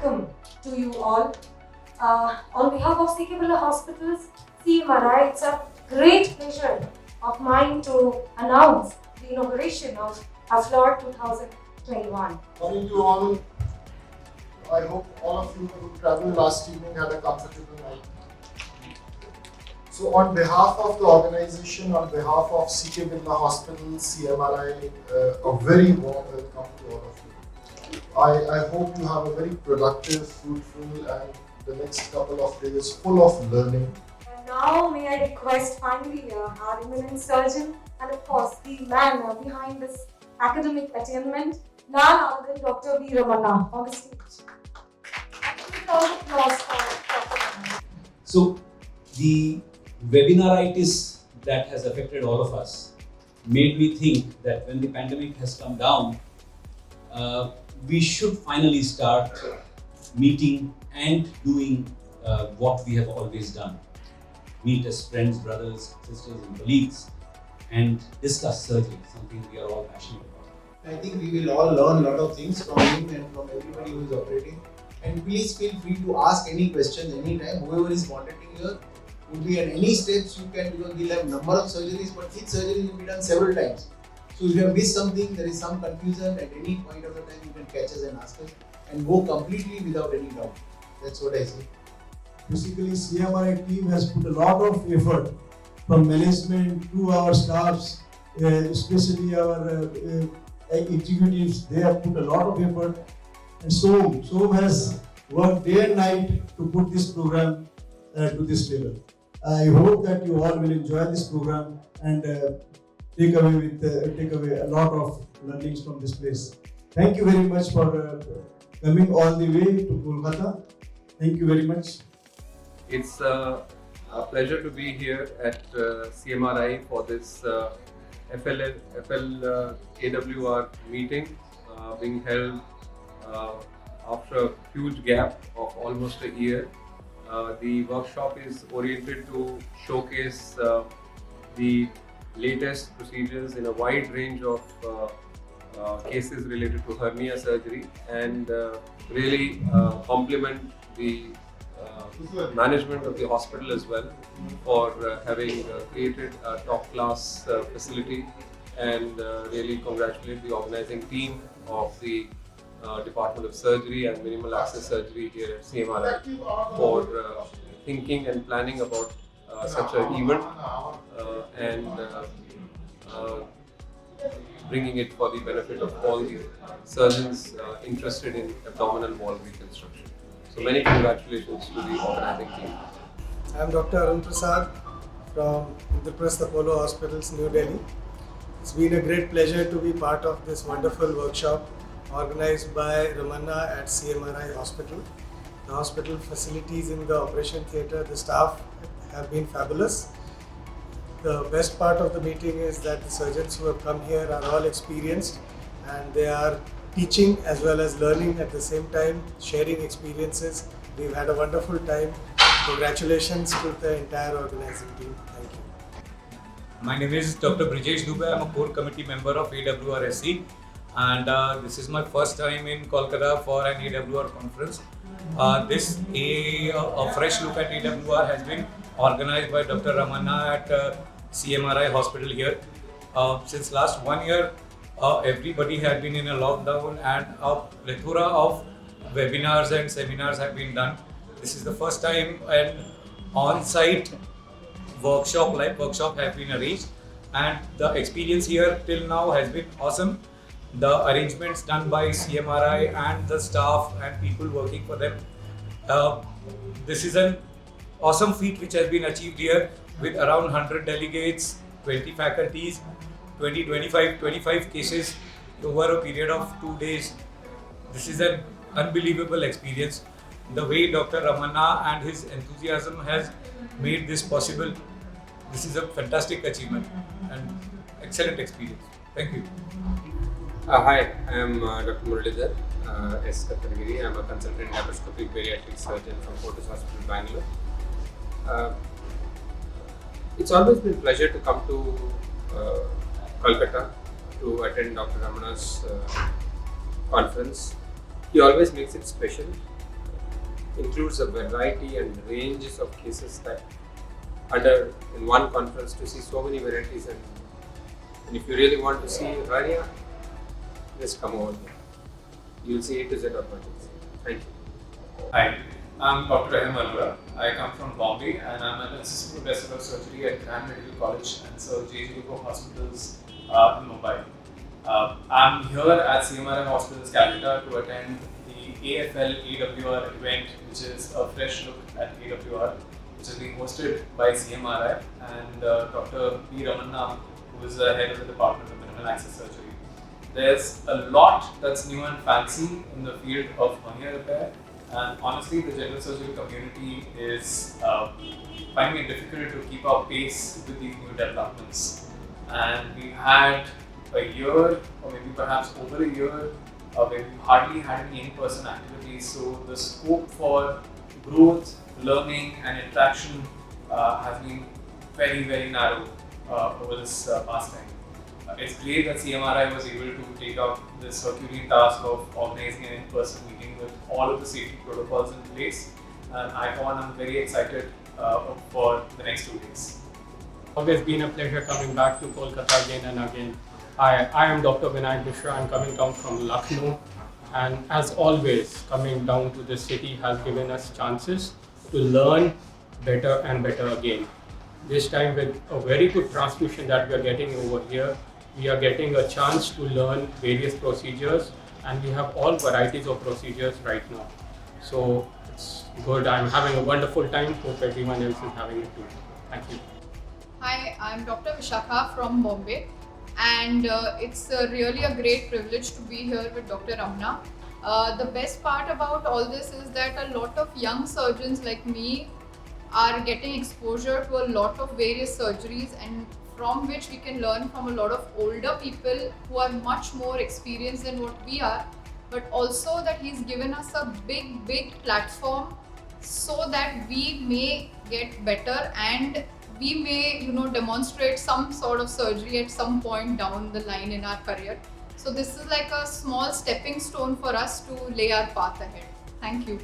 welcome to you all. On behalf of CK Birla Hospitals, CMRI, it's a great pleasure of mine to announce the inauguration of AFLOR 2021. Morning to all. I hope all of you who traveled last evening had a comfortable night. So on behalf of the organization, on behalf of CK Birla Hospitals, CMRI, a very warm welcome to all of you. I hope you have a very productive, fruitful and the next couple of days full of learning. And now may I request finally our eminent surgeon and of course the man behind this academic attainment, none other than Dr. V. Ramanna on the stage. Round of applause for Dr. Ramanna. So the webinaritis that has affected all of us made me think that when the pandemic has come down, we should finally start meeting and doing what we have always done. Meet as friends, brothers, sisters and colleagues and discuss surgery, something we are all passionate about. I think we will all learn a lot of things from him and from everybody who is operating. And please feel free to ask any questions anytime. Whoever is monitoring here would be at any steps you can, because we'll have number of surgeries, but each surgery will be done several times. So if you have missed something, there is some confusion, at any point of the time you can catch us and ask us and go completely without any doubt. That's what I say. Basically, CMRI team has put a lot of effort from management to our staffs, especially our executives. They have put a lot of effort, and SOM has worked day and night to put this program to this level. I hope that you all will enjoy this program and take away a lot of learnings from this place. Thank you very much for coming all the way to Kolkata. Thank you very much. It's a pleasure to be here at CMRI for this AWR meeting being held after a huge gap of almost a year. The workshop is oriented to showcase the latest procedures in a wide range of cases related to hernia surgery and really complement the management of the hospital as well for having created a top-class facility, and really congratulate the organizing team of the Department of Surgery and Minimal Access Surgery here at CMRI for thinking and planning about such an event and bringing it for the benefit of all the surgeons interested in abdominal wall reconstruction. So many congratulations to the organizing team. I am Dr. Arun Prasad from Indraprastha Apollo Hospitals, New Delhi. It's been a great pleasure to be part of this wonderful workshop organized by Ramanna at CMRI Hospital. The hospital facilities in the operation theatre, the staff have been fabulous. The best part of the meeting is that the surgeons who have come here are all experienced and they are teaching as well as learning at the same time, sharing experiences. We've had a wonderful time. Congratulations to the entire organizing team. Thank you. My name is Dr. Brijesh Dubey. I'm a core committee member of AWRSC and this is my first time in Kolkata for an AWR conference. This a fresh look at AWR has been organized by Dr. Ramanna at CMRI Hospital here. Since last 1 year, everybody had been in a lockdown and a plethora of webinars and seminars have been done. This is the first time an on-site workshop, live workshop has been arranged, and the experience here till now has been awesome. The arrangements done by CMRI and the staff and people working for them. This is an awesome feat which has been achieved here with around 100 delegates, 20 faculties, 25 cases over a period of 2 days. This is an unbelievable experience. The way Dr. Ramanna and his enthusiasm has made this possible, this is a fantastic achievement and excellent experience. Thank you. Hi, I am Dr. Muralidhar S. Kattargiri. I am a consultant laparoscopic bariatric surgeon from Fortis Hospital, Bangalore. It's always been a pleasure to come to Kolkata to attend Dr. Ramanna's conference. He always makes it special includes a variety and ranges of cases that under in one conference to see so many varieties, and if you really want to see Rania, just come over here. You'll see A to Z of projects. Thank you. Hi, I'm Dr. Rahim Arora. I come from Bombay and I'm an assistant professor of surgery at Grand Medical College and Sir J. Group Hospitals in Mumbai. I'm here at CMRI Hospitals, Calcutta to attend the AFL AWR event, which is a fresh look at AWR, which is being hosted by CMRI and Dr. B. Ramanna, who is the head of the Department of Minimal Access Surgery. There's a lot that's new and fancy in the field of hernia repair, and honestly, the general surgery community is finding it difficult to keep up pace with these new developments. And we've had a year, or maybe perhaps over a year, where we hardly had any in-person activities. So the scope for growth, learning, and interaction has been very, very narrow over this past time. It's great that CMRI was able to take up this Herculean task of organizing an in-person meeting with all of the safety protocols in place. And I, for one, am very excited for the next 2 days. Always been a pleasure coming back to Kolkata again and again. I am Dr. Vinayak Mishra. I'm coming down from Lucknow, and as always, coming down to this city has given us chances to learn better and better again. This time, with a very good transmission that we are getting over here, we are getting a chance to learn various procedures, and we have all varieties of procedures right now. So it's good. I'm having a wonderful time. Hope everyone else is having it too. Thank you. Hi, I'm Dr. Vishakha from Bombay, and it's really a great privilege to be here with Dr. Ramna. The best part about all this is that a lot of young surgeons like me are getting exposure to a lot of various surgeries, and from which we can learn from a lot of older people who are much more experienced than what we are, but also that he's given us a big platform so that we may get better and we may demonstrate some sort of surgery at some point down the line in our career. So this is like a small stepping stone for us to lay our path ahead. Thank you.